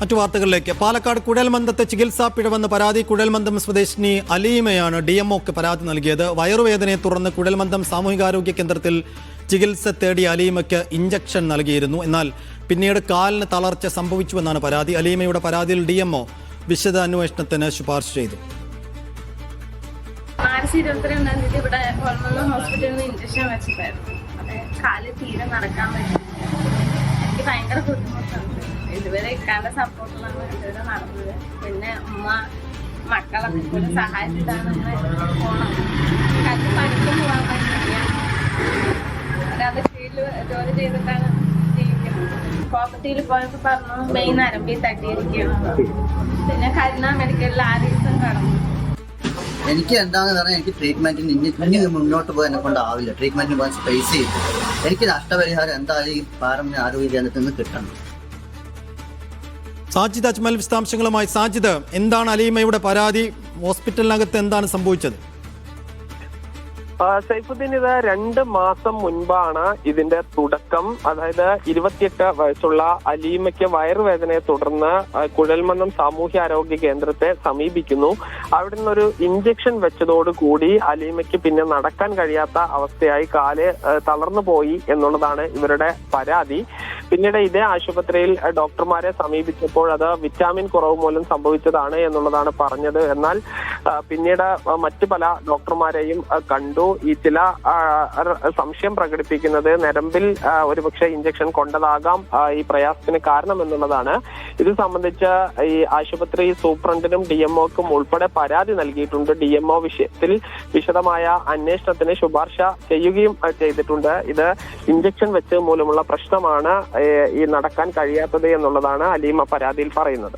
മറ്റു വാർത്തകളിലേക്ക്. പാലക്കാട് കുഴൽമന്ദത്തെ ചികിത്സാ പിഴവെന്ന പരാതി. കുഴൽമന്ദം സ്വദേശിനി അലീമയാണ് DMOക്ക് പരാതി നൽകിയത്. വയറുവേദനയെ തുടർന്ന് കുഴൽമന്ദം സാമൂഹികാരോഗ്യ കേന്ദ്രത്തിൽ ചികിത്സ തേടിയ അലീമയ്ക്ക് ഇഞ്ചക്ഷൻ നൽകിയിരുന്നു. എന്നാൽ പിന്നീട് കാലിന് തളർച്ച സംഭവിച്ചുവെന്നാണ് പരാതി. അലീമയുടെ പരാതിയിൽ DMO വിശദ അന്വേഷണത്തിന് ശുപാർശ ചെയ്തു. മാർച്ച് 22-ാം തീയതി ഇവിടെ ഹോസ്പിറ്റലിൽ നിന്ന് ഇഞ്ചക്ഷൻ വെച്ചിട്ടായിരുന്നു. അതെ, കാല് തീരെ നടക്കാൻ പറ്റും. എനിക്ക് ഭയങ്കര ബുദ്ധിമുട്ടുണ്ട്. ഇതുവരെ ഇക്കാന്റെ സപ്പോർട്ടിലാണ് ഇതുവരെ നടന്നത്. പിന്നെ ഉമ്മ മക്കളൊക്കെ കൂടെ സഹായിച്ചിട്ടാണ് പോണം. കല്ല് പണിക്ക് പോകാൻ പറ്റില്ല. അതായത് കീഴിൽ ജോലി ചെയ്തിട്ടാണ് ജീവിക്കുന്നത്. കോപ്പറ്റിയിൽ പോയപ്പോൾ പറഞ്ഞു മെയിൻ നരമ്പിൽ തട്ടിയിരിക്കണം. പിന്നെ കരുണ മെഡിക്കലിൽ 6 ദിവസം കടന്നു. എനിക്ക് എന്താണെന്ന് പറഞ്ഞാൽ എനിക്ക് ട്രീറ്റ്മെന്റിന് ഇനി മുന്നോട്ട് പോകാൻ എന്നെ കൊണ്ടാവില്ല. ട്രീറ്റ്മെന്റിന് പോകാൻ സ്പേസ് ചെയ്തു. എനിക്ക് നഷ്ടപരിഹാരം എന്തായാലും ഈ പാരമ്പര്യ ആരോഗ്യ കേന്ദ്രത്തിൽ നിന്ന് കിട്ടണം. സാജിദ് അജ്മൽ വിശദാംശങ്ങളുമായി. സാജിദ്, എന്താണ് അലീമയുടെ പരാതി? ഹോസ്പിറ്റലിനകത്ത് എന്താണ് സംഭവിച്ചത്? സൈഫുദ്ദീൻ, ഇത് 2 മാസം മുൻപാണ് ഇതിന്റെ തുടക്കം. അതായത് 28 വയസ്സുള്ള അലീമയ്ക്ക് വയറുവേദനയെ തുടർന്ന് കുഴൽമന്ദം സാമൂഹ്യാരോഗ്യ കേന്ദ്രത്തെ സമീപിക്കുന്നു. അവിടെ നിന്നൊരു ഇഞ്ചക്ഷൻ വെച്ചതോടുകൂടി അലീമയ്ക്ക് പിന്നെ നടക്കാൻ കഴിയാത്ത അവസ്ഥയായി, കാല് തളർന്നു പോയി എന്നുള്ളതാണ് ഇവരുടെ പരാതി. പിന്നീട് ഇതേ ആശുപത്രിയിൽ ഡോക്ടർമാരെ സമീപിച്ചപ്പോൾ അത് വിറ്റാമിൻ കുറവ് മൂലം സംഭവിച്ചതാണ് എന്നുള്ളതാണ് പറഞ്ഞത്. എന്നാൽ പിന്നീട് മറ്റു പല ഡോക്ടർമാരെയും കണ്ടു. ഈ ചില സംശയം പ്രകടിപ്പിക്കുന്നത് നരമ്പിൽ ഒരുപക്ഷെ ഇഞ്ചക്ഷൻ കൊണ്ടതാകാം ഈ പ്രയാസത്തിന് കാരണം എന്നുള്ളതാണ്. ഇത് സംബന്ധിച്ച് ഈ ആശുപത്രി സൂപ്രണ്ടിനും DMOക്കും ഉൾപ്പെടെ പരാതി നൽകിയിട്ടുണ്ട്. DMO വിഷയത്തിൽ വിശദമായ അന്വേഷണത്തിന് ശുപാർശ ചെയ്യുകയും ചെയ്തിട്ടുണ്ട്. ഇത് ഇഞ്ചക്ഷൻ വെച്ച് മൂലമുള്ള പ്രശ്നമാണ് ഈ നടക്കാൻ കഴിയാത്തത് എന്നുള്ളതാണ് അലീമ പരാതിയിൽ പറയുന്നത്.